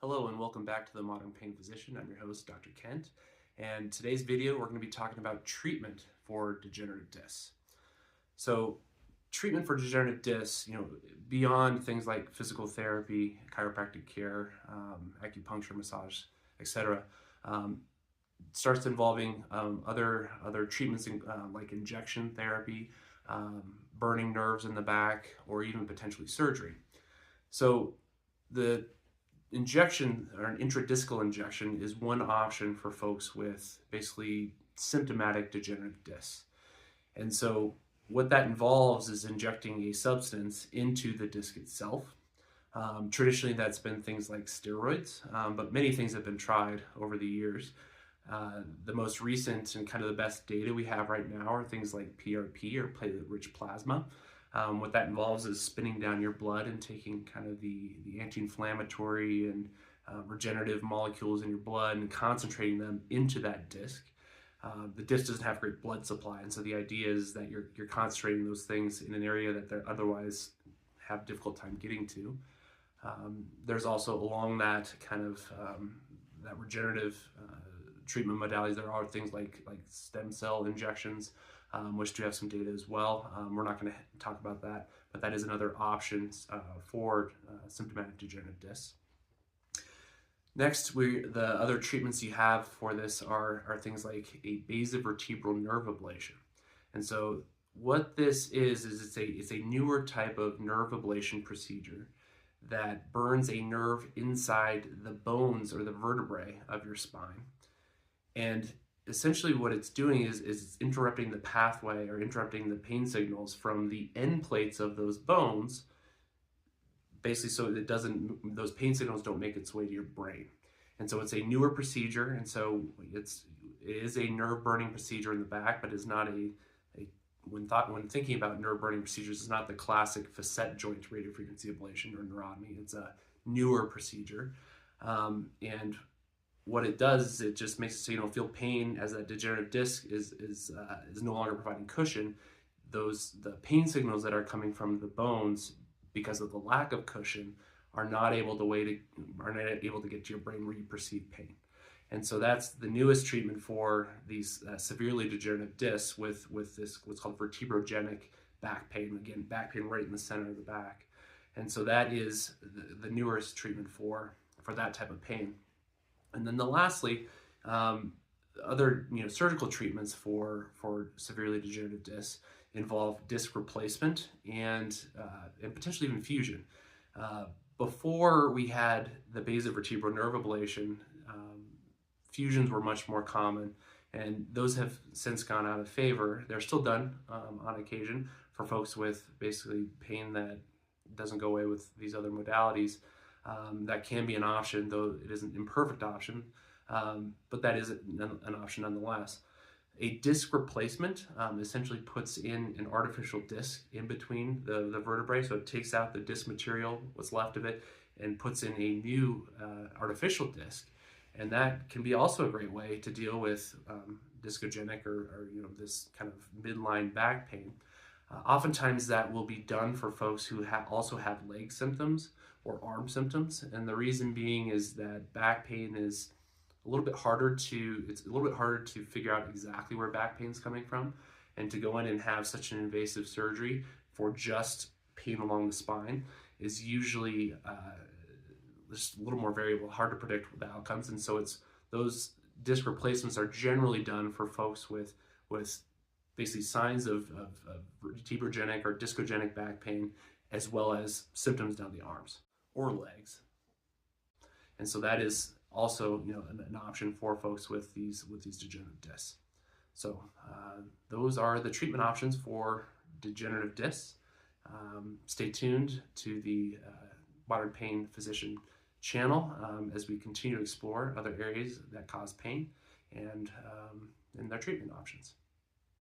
Hello and welcome back to the Modern Pain Physician. I'm your host, Dr. Kent, and today's video we're going to be talking about treatment for degenerative discs. So treatment for degenerative discs, beyond things like physical therapy, chiropractic care, acupuncture, massage, etc., starts involving other treatments like injection therapy, burning nerves in the back, or even potentially surgery. So the injection, or an intradiscal injection, is one option for folks with basically symptomatic degenerative discs. And so what that involves is injecting a substance into the disc itself. Traditionally that's been things like steroids, but many things have been tried over the years. The most recent and kind of the best data we have right now are things like PRP, or platelet-rich plasma. What that involves is spinning down your blood and taking kind of the anti-inflammatory and regenerative molecules in your blood and concentrating them into that disc. The disc doesn't have great blood supply, and so the idea is that you're concentrating those things in an area that they otherwise have a difficult time getting to. There's also, along that kind of that regenerative treatment modalities, there are things like stem cell injections, which do have some data as well. We're not going to talk about that, but that is another option for symptomatic degenerative discs. Next, the other treatments you have for this are things like a basivertebral nerve ablation. And so what this is it's a newer type of nerve ablation procedure that burns a nerve inside the bones or the vertebrae of your spine. And essentially what it's doing is it's interrupting the pathway, or interrupting the pain signals from the end plates of those bones, basically so those pain signals don't make its way to your brain. And so it's a newer procedure, and so it is a nerve burning procedure in the back, but it's not when thinking about nerve burning procedures, it's not the classic facet joint radiofrequency ablation or neurotomy. It's a newer procedure, and what it does is it just makes it so you don't feel pain as that degenerative disc is no longer providing cushion. The pain signals that are coming from the bones, because of the lack of cushion, are not able to get to your brain where you perceive pain. And so that's the newest treatment for these severely degenerative discs with this what's called vertebrogenic back pain. Again, back pain right in the center of the back. And so that is the newest treatment for that type of pain. And then lastly, other surgical treatments for severely degenerative discs involve disc replacement and potentially even fusion. Before we had the basivertebral nerve ablation, fusions were much more common, and those have since gone out of favor. They're still done on occasion for folks with basically pain that doesn't go away with these other modalities. That can be an option, though it is an imperfect option, but that is an option nonetheless. A disc replacement essentially puts in an artificial disc in between the vertebrae, so it takes out the disc material, what's left of it, and puts in a new artificial disc. And that can be also a great way to deal with discogenic or this kind of midline back pain. Oftentimes that will be done for folks who also have leg symptoms or arm symptoms, and the reason being is that back pain is a little bit harder to figure out exactly where back pain is coming from, and to go in and have such an invasive surgery for just pain along the spine is usually just a little more variable, hard to predict the outcomes. And so those disc replacements are generally done for folks with basically signs of vertebrogenic or discogenic back pain, as well as symptoms down the arms or legs. And so that is also an option for folks with these degenerative discs. So those are the treatment options for degenerative discs. Stay tuned to the Modern Pain Physician channel as we continue to explore other areas that cause pain and their treatment options.